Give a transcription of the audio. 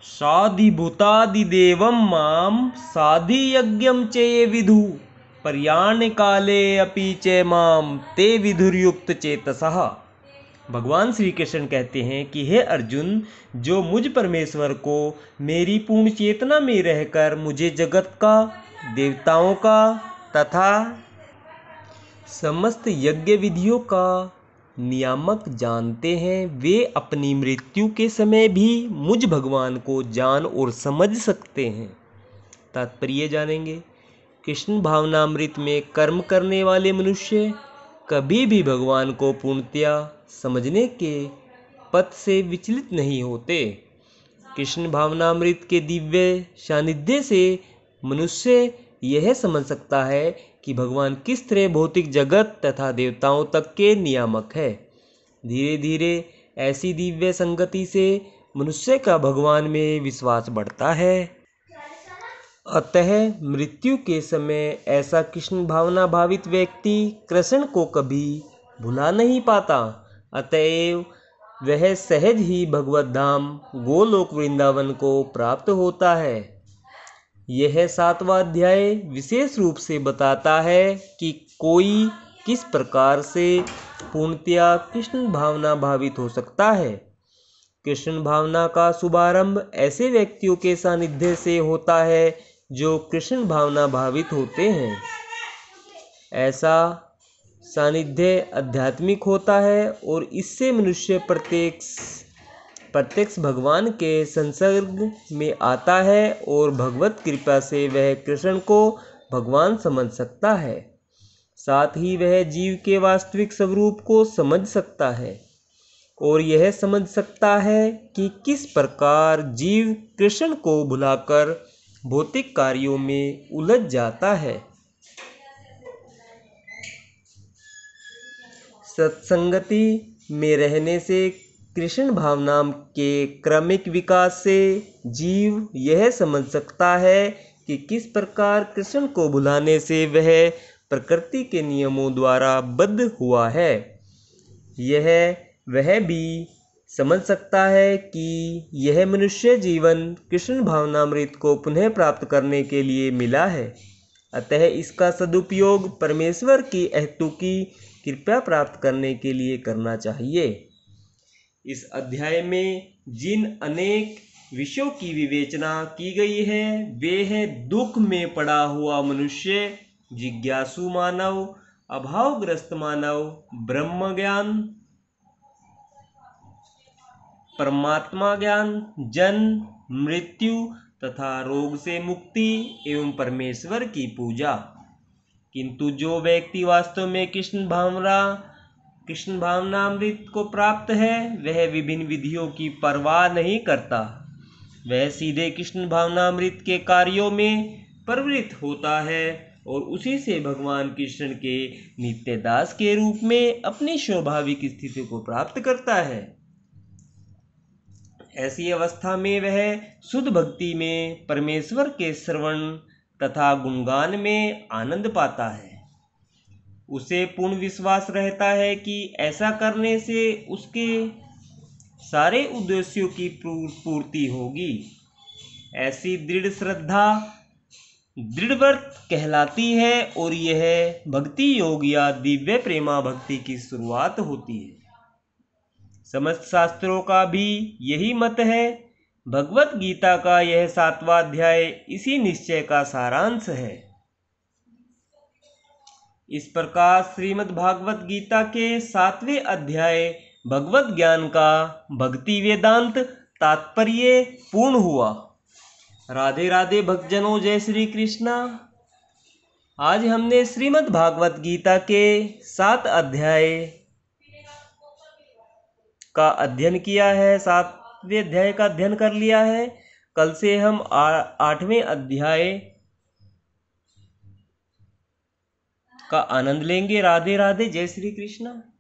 साधिभूतादिदेवं मां साधियज्ञं च ये विदु पर्याण काले अपि च मां ते विधुर्युक्त चेतसः। भगवान श्री कृष्ण कहते हैं कि हे अर्जुन, जो मुझ परमेश्वर को मेरी पूर्ण चेतना में रहकर मुझे जगत का, देवताओं का तथा समस्त यज्ञ विधियों का नियामक जानते हैं, वे अपनी मृत्यु के समय भी मुझ भगवान को जान और समझ सकते हैं। तात्पर्य जानेंगे। कृष्ण भावनामृत में कर्म करने वाले मनुष्य कभी भी भगवान को पूर्णतया समझने के पथ से विचलित नहीं होते। कृष्ण भावनामृत के दिव्य सानिध्य से मनुष्य यह समझ सकता है कि भगवान किस तरह भौतिक जगत तथा देवताओं तक के नियामक है। धीरे धीरे ऐसी दिव्य संगति से मनुष्य का भगवान में विश्वास बढ़ता है। अतः मृत्यु के समय ऐसा कृष्ण भावना भावित व्यक्ति कृष्ण को कभी भुला नहीं पाता। अतएव वह सहज ही भगवत धाम गोलोक वृंदावन को प्राप्त होता है। यह 7वां अध्याय विशेष रूप से बताता है कि कोई किस प्रकार से पूर्णतया कृष्ण भावना भावित हो सकता है। कृष्ण भावना का शुभारंभ ऐसे व्यक्तियों के सानिध्य से होता है जो कृष्ण भावना भावित होते हैं। ऐसा सानिध्य आध्यात्मिक होता है और इससे मनुष्य प्रत्यक्ष भगवान के संसर्ग में आता है और भगवत कृपा से वह कृष्ण को भगवान समझ सकता है। साथ ही वह जीव के वास्तविक स्वरूप को समझ सकता है और यह समझ सकता है कि किस प्रकार जीव कृष्ण को भुलाकर भौतिक कार्यों में उलझ जाता है। सत्संगति में रहने से कृष्ण भावना के क्रमिक विकास से जीव यह समझ सकता है कि किस प्रकार कृष्ण को भुलाने से वह प्रकृति के नियमों द्वारा बद्ध हुआ है। यह वह भी समझ सकता है कि यह मनुष्य जीवन कृष्ण भावनामृत को पुनः प्राप्त करने के लिए मिला है। अतः इसका सदुपयोग परमेश्वर की अहेतुकी कृपा प्राप्त करने के लिए करना चाहिए। इस अध्याय में जिन अनेक विषयों की विवेचना की गई है वे है दुख में पड़ा हुआ मनुष्य, जिज्ञासु मानव, अभावग्रस्त मानव, ब्रह्म ज्ञान, परमात्मा ज्ञान, जन्म, मृत्यु तथा रोग से मुक्ति एवं परमेश्वर की पूजा। किंतु जो व्यक्ति वास्तव में कृष्ण भावनामृत को प्राप्त है वह विभिन्न विधियों की परवाह नहीं करता। वह सीधे कृष्ण भावनामृत के कार्यों में प्रवृत्त होता है और उसी से भगवान कृष्ण के नित्य दास के रूप में अपनी स्वाभाविक स्थिति को प्राप्त करता है। ऐसी अवस्था में वह शुद्ध भक्ति में परमेश्वर के श्रवण तथा गुणगान में आनंद पाता है। उसे पूर्ण विश्वास रहता है कि ऐसा करने से उसके सारे उद्देश्यों की पूर्ति होगी। ऐसी दृढ़ श्रद्धा दृढ़ व्रत कहलाती है और यह भक्ति योग या दिव्य प्रेमा भक्ति की शुरुआत होती है। समस्त शास्त्रों का भी यही मत है। भगवत गीता का यह 7वां अध्याय इसी निश्चय का सारांश है। इस प्रकार श्रीमद् भागवत गीता के 7वें अध्याय भगवत ज्ञान का भक्ति वेदांत तात्पर्य पूर्ण हुआ। राधे राधे भक्तजनों, जय श्री कृष्णा। आज हमने श्रीमद् भागवत गीता के 7 अध्याय का अध्ययन किया है, 7वें अध्याय का अध्ययन कर लिया है। कल से हम 8वें अध्याय का आनंद लेंगे। राधे राधे, जय श्री कृष्णा।